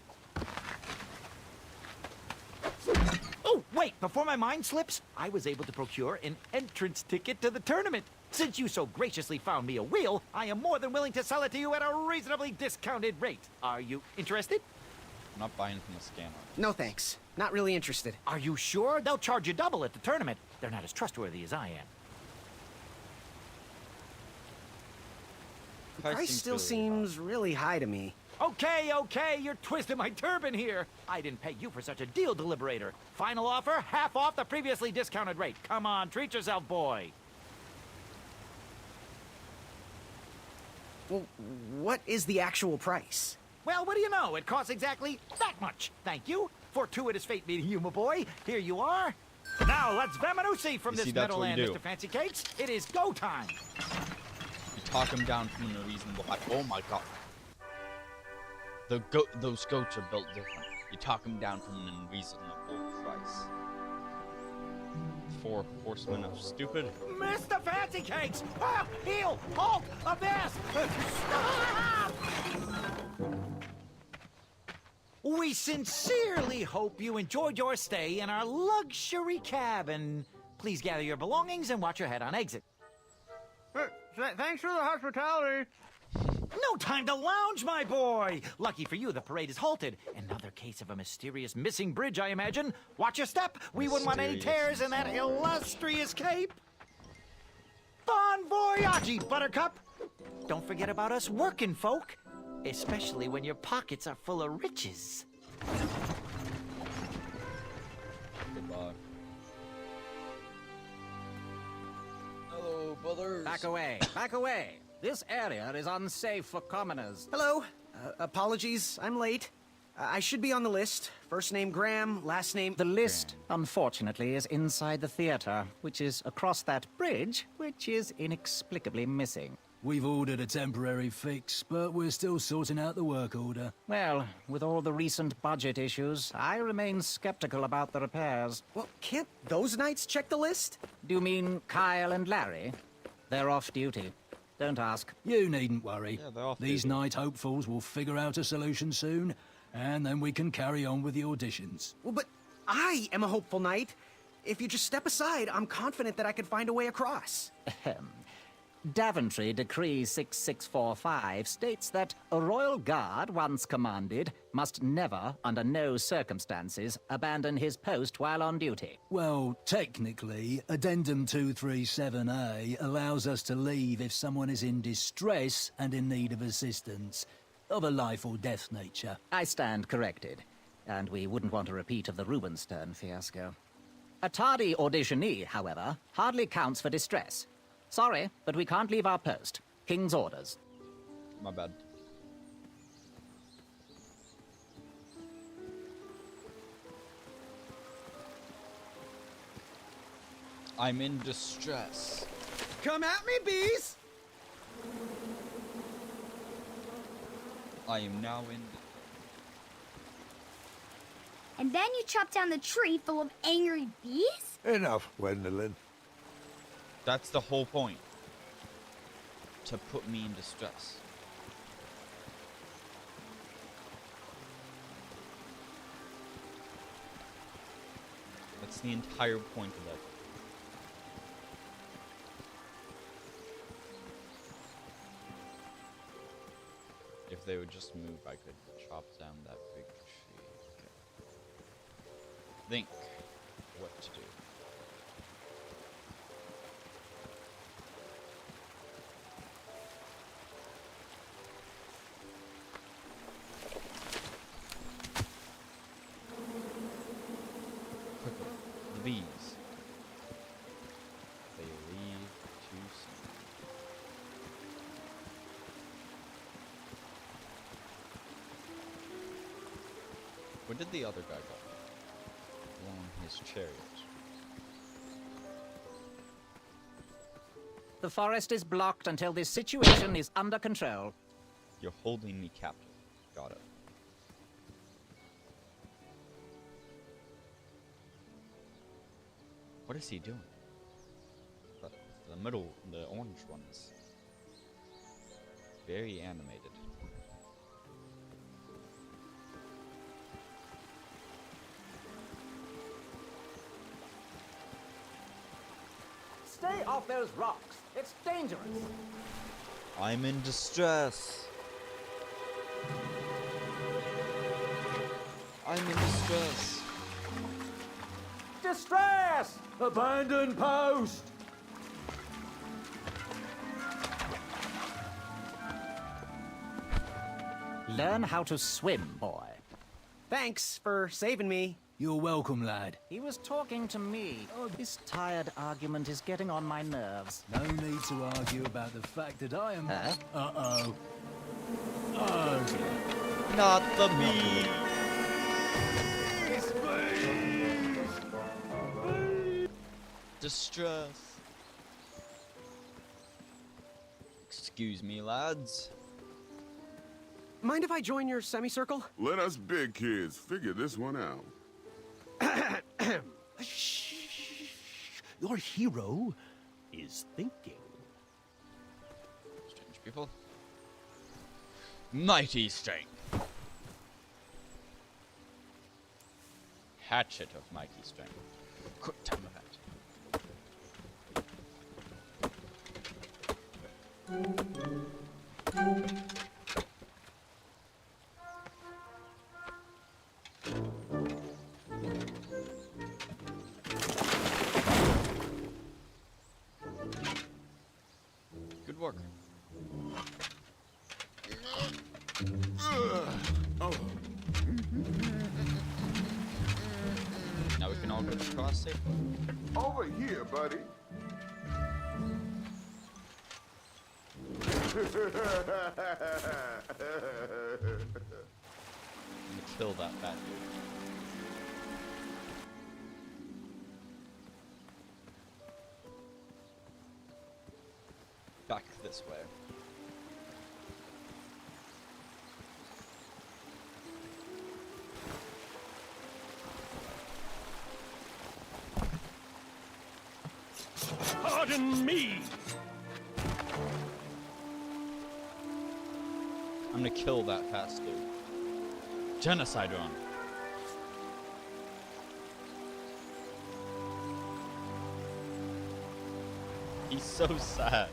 Speaker 7: Oh, wait! Before my mind slips, I was able to procure an entrance ticket to the tournament. Since you so graciously found me a wheel, I am more than willing to sell it to you at a reasonably discounted rate. Are you interested?
Speaker 1: I'm not buying from the scammer.
Speaker 6: No thanks. Not really interested.
Speaker 7: Are you sure? They'll charge you double at the tournament. They're not as trustworthy as I am.
Speaker 6: The price still seems really high to me.
Speaker 7: Okay, okay, you're twisting my turban here. I didn't pay you for such a deal, Deliberator. Final offer, half off the previously discounted rate. Come on, treat yourself, boy.
Speaker 6: Well, what is the actual price?
Speaker 7: Well, what do you know? It costs exactly that much. Thank you. Fortuitous fate meeting you, my boy. Here you are. Now, let's Vamanusi from
Speaker 1: You see,
Speaker 7: this
Speaker 1: that's
Speaker 7: Meadowland,
Speaker 1: what you do.
Speaker 7: Mr. Fancy Cakes. It is go time.
Speaker 1: You talk them down from a reasonable height. Oh my god. Those goats are built different. You talk them down from an unreasonable price. 4 horsemen of stupid.
Speaker 7: Mr. Fancy Cakes! Ah, heel! Halt! Abyss! Stop! We sincerely hope you enjoyed your stay in our luxury cabin. Please gather your belongings and watch your head on exit.
Speaker 9: Thanks for the hospitality.
Speaker 7: No time to lounge, my boy! Lucky for you, the parade is halted. Another case of a mysterious missing bridge, I imagine. Watch your step. We wouldn't want any tears in that illustrious cape. Bon voyage, Buttercup! Don't forget about us working folk, especially when your pockets are full of riches.
Speaker 1: Goodbye. Hello, brothers.
Speaker 6: Back away, back away. This area is unsafe for commoners.
Speaker 9: Hello. Apologies, I'm late. I should be on the list. First name Graham, last name...
Speaker 6: The list, unfortunately, is inside the theater, which is across that bridge, which is inexplicably missing.
Speaker 8: We've ordered a temporary fix, but we're still sorting out the work order.
Speaker 6: Well, with all the recent budget issues, I remain skeptical about the repairs.
Speaker 9: Well, can't those knights check the list?
Speaker 6: Do you mean Kyle and Larry? They're off duty. Don't ask.
Speaker 8: You needn't worry.
Speaker 1: Yeah, they're off
Speaker 8: These
Speaker 1: duty.
Speaker 8: night hopefuls will figure out a solution soon, and then we can carry on with the auditions.
Speaker 9: Well, but I am a hopeful knight. If you just step aside, I'm confident that I could find a way across.
Speaker 6: Ahem. Daventry Decree 6645 states that a royal guard once commanded must never, under no circumstances, abandon his post while on duty.
Speaker 8: Well, technically, Addendum 237A allows us to leave if someone is in distress and in need of assistance, of a life or death nature.
Speaker 6: I stand corrected, and we wouldn't want a repeat of the Rubenstern fiasco. A tardy auditionee, however, hardly counts for distress. Sorry, but we can't leave our post. King's orders.
Speaker 1: My bad. I'm in distress.
Speaker 9: Come at me, bees!
Speaker 1: I am now in.
Speaker 3: And then you chop down the tree full of angry bees?
Speaker 2: Enough, Gwendolyn.
Speaker 1: That's the whole point. To put me in distress. That's the entire point of it. If they would just move, I could chop down that big tree. Okay. Think what to do. Quickly, the bees. They leave too soon. Where did the other guy go? Along his chariot.
Speaker 6: The forest is blocked until this situation is under control.
Speaker 1: You're holding me captive. Got it. What is he doing? The middle, the orange ones. Very animated.
Speaker 6: Stay off those rocks. It's dangerous.
Speaker 1: I'm in distress. I'm in distress.
Speaker 6: Distress!
Speaker 8: Abandon post!
Speaker 6: Learn how to swim, boy.
Speaker 9: Thanks for saving me.
Speaker 8: You're welcome, lad.
Speaker 6: He was talking to me. Oh, this tired argument is getting on my nerves.
Speaker 8: No need to argue about the fact that I am...
Speaker 6: Huh?
Speaker 8: Uh-oh. Oh, dear.
Speaker 1: Not the bee. Distress. Excuse me, lads.
Speaker 9: Mind if I join your semicircle?
Speaker 10: Let us big kids figure this one out.
Speaker 11: Shh. Your hero is thinking.
Speaker 1: Strange people. Mighty strength. Hatchet of mighty strength. Quick time event. Now we can all get across safely.
Speaker 10: Over here, buddy.
Speaker 1: I'm gonna kill that fat dude. Back this way.
Speaker 11: Pardon me.
Speaker 1: I'm gonna kill that fast dude. Genocide run. He's so sad.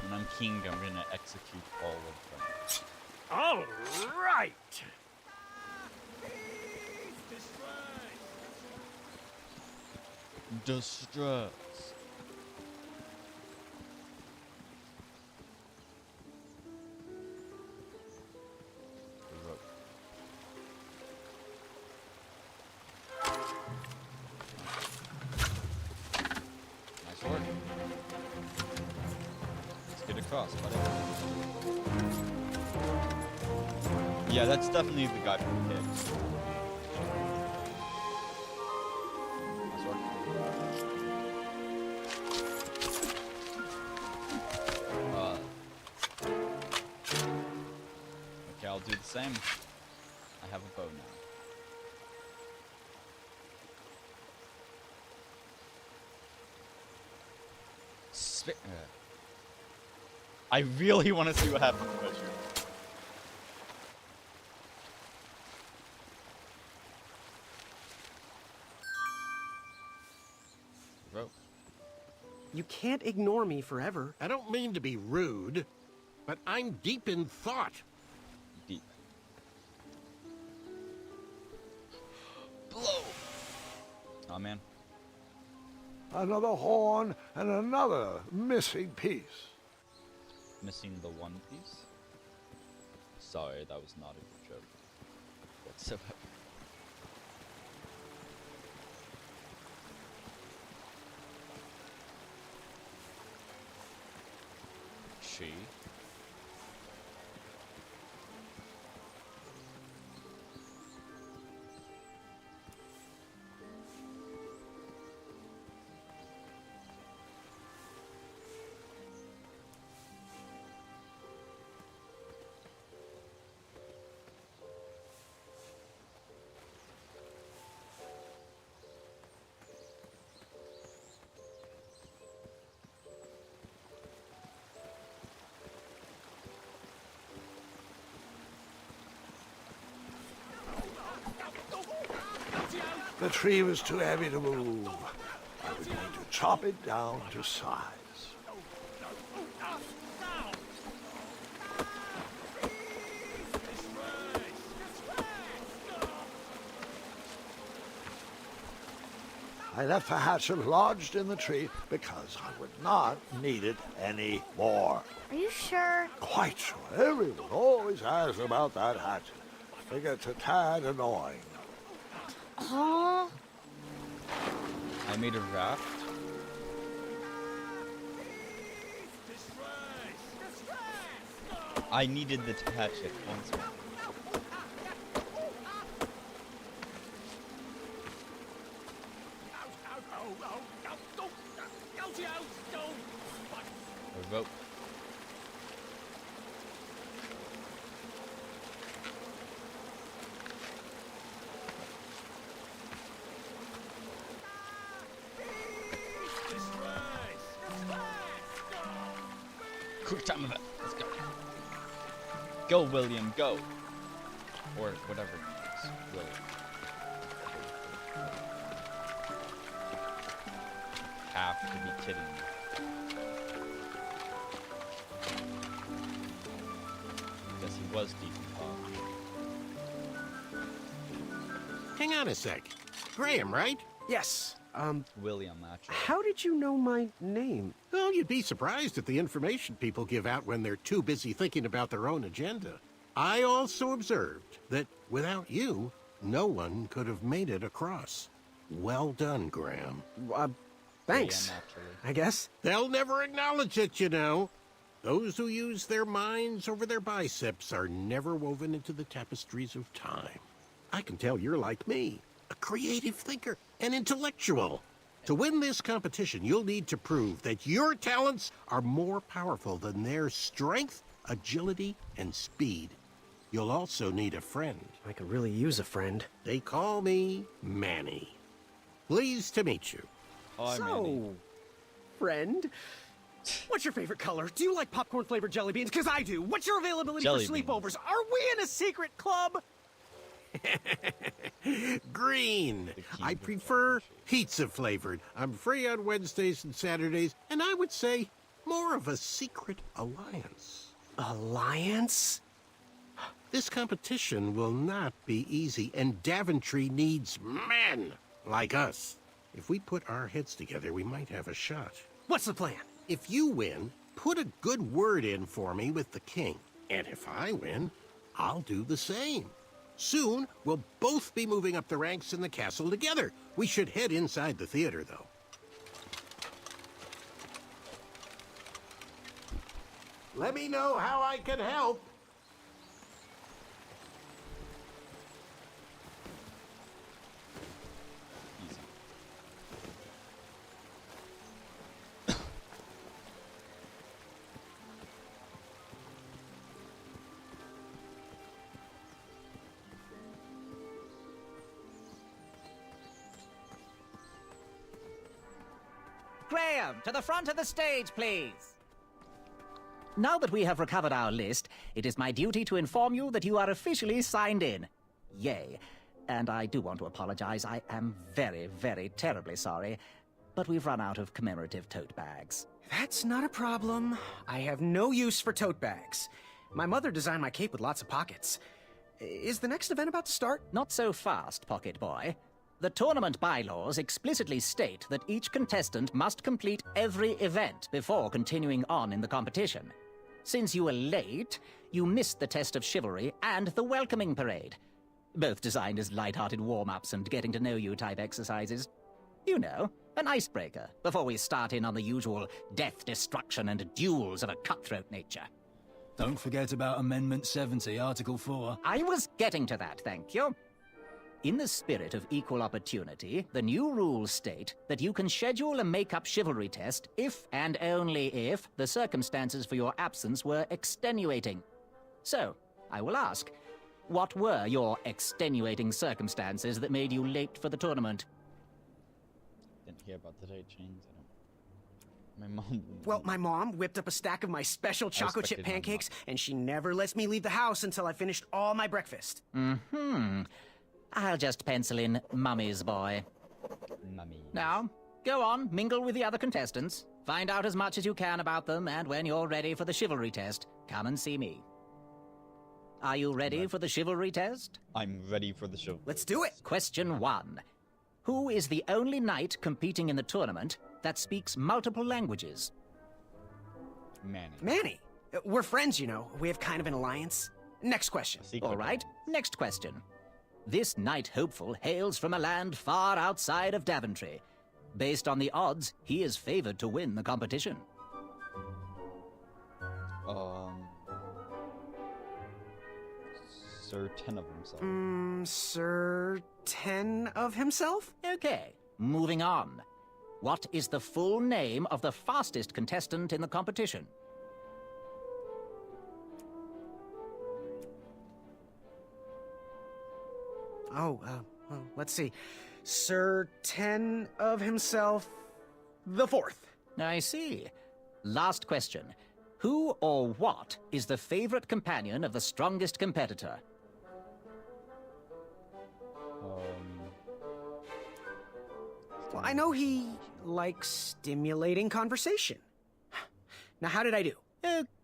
Speaker 1: When I'm king, I'm gonna execute all of them.
Speaker 11: All right.
Speaker 1: Distress. Rope. Nice work. Let's get across, buddy. Yeah, that's definitely the guy from Higgs. Nice work. Okay, I'll do the same. I have a bow now. I really want to see what happens if I shoot. Rope.
Speaker 9: You can't ignore me forever.
Speaker 11: I don't mean to be rude, but I'm deep in thought.
Speaker 1: Deep. Blow! Oh man.
Speaker 2: Another horn and another missing piece.
Speaker 1: Missing the one piece? Sorry, that was not a good joke whatsoever. She.
Speaker 2: The tree was too heavy to move. I was going to chop it down to size. I left the hatchet lodged in the tree because I would not need it anymore.
Speaker 3: Are you sure?
Speaker 2: Quite sure. Everyone always asks about that hatchet. I think it's a tad annoying.
Speaker 3: Oh.
Speaker 1: I made a raft. I needed the hatchet once more. A rope. Quick time event. Let's go. Go, William, go. Or whatever it is. William. Have to be kidding me. Guess he was deep in thought.
Speaker 11: Hang on a sec. Graham, right?
Speaker 9: Yes,
Speaker 1: William, actually.
Speaker 9: How did you know my name?
Speaker 11: Well, you'd be surprised at the information people give out when they're too busy thinking about their own agenda. I also observed that without you, no one could have made it across. Well done, Graham.
Speaker 9: Thanks,
Speaker 1: naturally.
Speaker 9: I guess.
Speaker 11: They'll never acknowledge it, you know. Those who use their minds over their biceps are never woven into the tapestries of time. I can tell you're like me, a creative thinker, an intellectual. To win this competition, you'll need to prove that your talents are more powerful than their strength, agility, and speed. You'll also need a friend.
Speaker 9: I could really use a friend.
Speaker 11: They call me Manny. Pleased to meet you.
Speaker 1: Hi, Manny.
Speaker 9: Friend, what's your favorite color? Do you like popcorn-flavored jelly beans? Because I do. What's your availability
Speaker 1: Jelly
Speaker 9: for
Speaker 1: beans.
Speaker 9: sleepovers? Are we in a secret club?
Speaker 11: Green. I
Speaker 1: of
Speaker 11: prefer pizza-flavored. I'm free on Wednesdays and Saturdays, and I would say more of a secret alliance.
Speaker 9: Alliance?
Speaker 11: This competition will not be easy, and Daventry needs men like us. If we put our heads together, we might have a shot.
Speaker 9: What's the plan?
Speaker 11: If you win, put a good word in for me with the king. And if I win, I'll do the same. Soon, we'll both be moving up the ranks in the castle together. We should head inside the theater, though. Let me know how I can help.
Speaker 1: Easy.
Speaker 6: Graham, to the front of the stage, please. Now that we have recovered our list, it is my duty to inform you that you are officially signed in. Yay. And I do want to apologize. I am very, very terribly sorry. But we've run out of commemorative tote bags.
Speaker 9: That's not a problem. I have no use for tote bags. My mother designed my cape with lots of pockets. Is the next event about to start?
Speaker 6: Not so fast, Pocket Boy. The tournament bylaws explicitly state that each contestant must complete every event before continuing on in the competition. Since you were late, you missed the test of chivalry and the welcoming parade. Both designed as light-hearted warm-ups and getting-to-know-you type exercises. You know, an icebreaker before we start in on the usual death, destruction, and duels of a cutthroat nature.
Speaker 8: Don't forget about Amendment 70, Article 4.
Speaker 6: I was getting to that, thank you. In the spirit of equal opportunity, the new rules state that you can schedule a make-up chivalry test if and only if the circumstances for your absence were extenuating. So, I will ask, what were your extenuating circumstances that made you late for the tournament?
Speaker 1: Didn't hear about the date change. My mom.
Speaker 9: Well, my mom whipped up a stack of my special chocolate chip
Speaker 1: expected my mom.
Speaker 9: pancakes, and she never lets me leave the house until I finished all my breakfast.
Speaker 6: I'll just pencil in Mummy's boy.
Speaker 1: Mummy.
Speaker 6: Now, go on, mingle with the other contestants. Find out as much as you can about them, and when you're ready for the chivalry test, come and see me. Are you ready for the chivalry test?
Speaker 1: I'm ready for the show.
Speaker 9: Let's do it.
Speaker 6: Question 1. Who is the only knight competing in the tournament that speaks multiple languages?
Speaker 1: Manny.
Speaker 9: Manny. We're friends, you know. We have kind of an alliance. Next question.
Speaker 1: Secret
Speaker 6: All right, next question. This knight hopeful hails from a land far outside of Daventry. Based on the odds, he is favored to win the competition.
Speaker 1: Sir 10 of himself.
Speaker 9: Sir 10 of himself?
Speaker 6: Okay, moving on. What is the full name of the fastest contestant in the competition?
Speaker 9: Oh, well, let's see. Sir 10 of himself, the 4th.
Speaker 6: I see. Last question. Who or what is the favorite companion of the strongest competitor?
Speaker 9: Well, I know he likes stimulating conversation. Now, how did I do?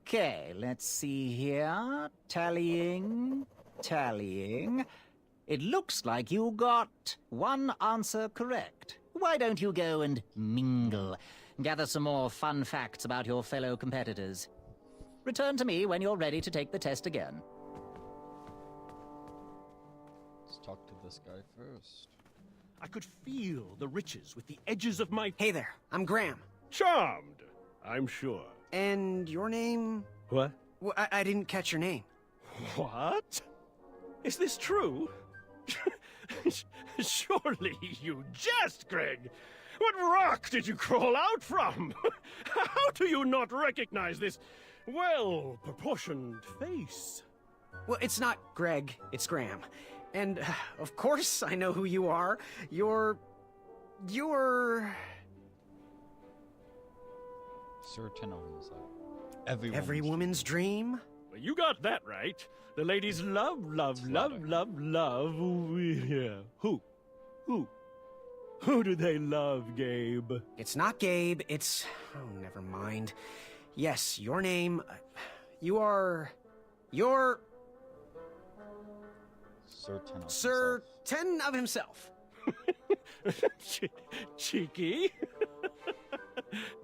Speaker 6: Okay, let's see here. Tallying. It looks like you got one answer correct. Why don't you go and mingle? Gather some more fun facts about your fellow competitors. Return to me when you're ready to take the test again.
Speaker 1: Let's talk to this guy first.
Speaker 12: I could feel the riches with the edges of my...
Speaker 9: Hey there, I'm Graham.
Speaker 12: Charmed, I'm sure.
Speaker 9: And your name?
Speaker 12: What?
Speaker 9: Well, I didn't catch your name.
Speaker 12: What? Is this true? Surely you jest, Greg. What rock did you crawl out from? How do you not recognize this well-proportioned face?
Speaker 9: Well, it's not Greg, it's Graham. And, of course, I know who you are. You're...
Speaker 1: Sir Tenno himself.
Speaker 9: Every woman's dream?
Speaker 12: Well, you got that right. The ladies love, yeah. Who? Who do they love, Gabe?
Speaker 9: It's not Gabe, it's... Oh, never mind. Yes, your name... You're...
Speaker 1: Sir Tenno
Speaker 9: Sir Ten of himself.
Speaker 12: Cheeky.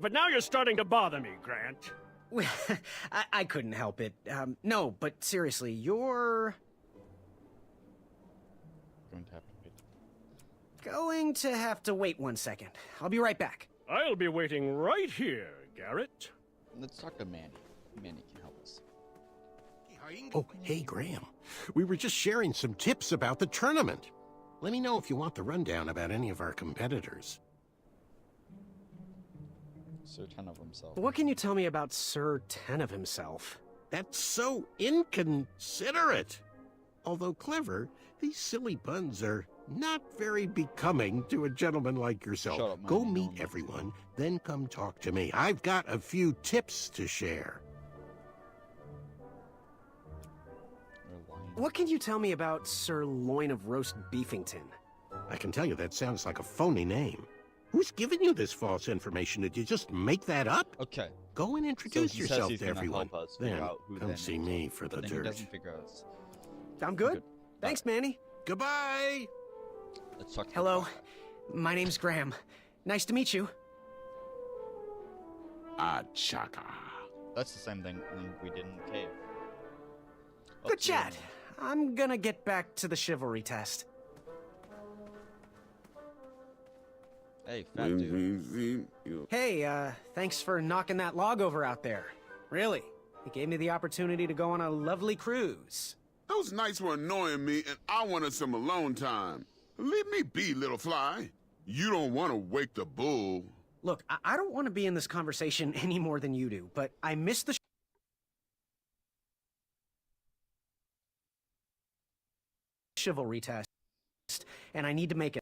Speaker 12: But now you're starting to bother me, Grant.
Speaker 9: Well, I couldn't help it. No, but seriously, you're... Going to have to wait 1 second. I'll be right back.
Speaker 12: I'll be waiting right here, Garrett.
Speaker 1: Let's talk to Manny. Manny can help us.
Speaker 11: Oh, hey, Graham. We were just sharing some tips about the tournament. Let me know if you want the rundown about any of our competitors.
Speaker 1: Sir Tenno himself.
Speaker 9: What can you tell me about Sir Ten of himself?
Speaker 11: That's so inconsiderate. Although clever, these silly puns are not very becoming to a gentleman like yourself.
Speaker 1: Shut up,
Speaker 11: Go
Speaker 1: man.
Speaker 11: meet everyone, then come talk to me. I've got a few tips to share.
Speaker 9: What can you tell me about Sir Loin of Roast Beefington?
Speaker 11: I can tell you that sounds like a phony name. Who's giving you this false information? Did you just make that up?
Speaker 1: Okay.
Speaker 11: Go and introduce
Speaker 1: he says
Speaker 11: yourself
Speaker 1: he's
Speaker 11: to
Speaker 1: gonna
Speaker 11: everyone.
Speaker 1: help us figure
Speaker 11: Then
Speaker 1: out who
Speaker 11: come
Speaker 1: their
Speaker 11: see
Speaker 1: names
Speaker 11: me
Speaker 1: are.
Speaker 11: for the
Speaker 1: Then he
Speaker 11: dirt.
Speaker 1: doesn't figure out.
Speaker 9: I'm good. Thanks, Manny.
Speaker 11: Goodbye.
Speaker 1: Let's talk to
Speaker 9: Hello. My name's Graham. Nice to meet you.
Speaker 10: Chaka.
Speaker 1: That's the same thing we did in the cave.
Speaker 9: Good chat. I'm gonna get back to the chivalry test.
Speaker 1: Hey, fat dude.
Speaker 9: Hey, thanks for knocking that log over out there. Really. It gave me the opportunity to go on a lovely cruise.
Speaker 10: Those nights were annoying me, and I wanted some alone time. Leave me be, little fly. You don't want to wake the bull.
Speaker 9: Look, I don't want to be in this conversation any more than you do, but I missed the chivalry test, and I need to make it.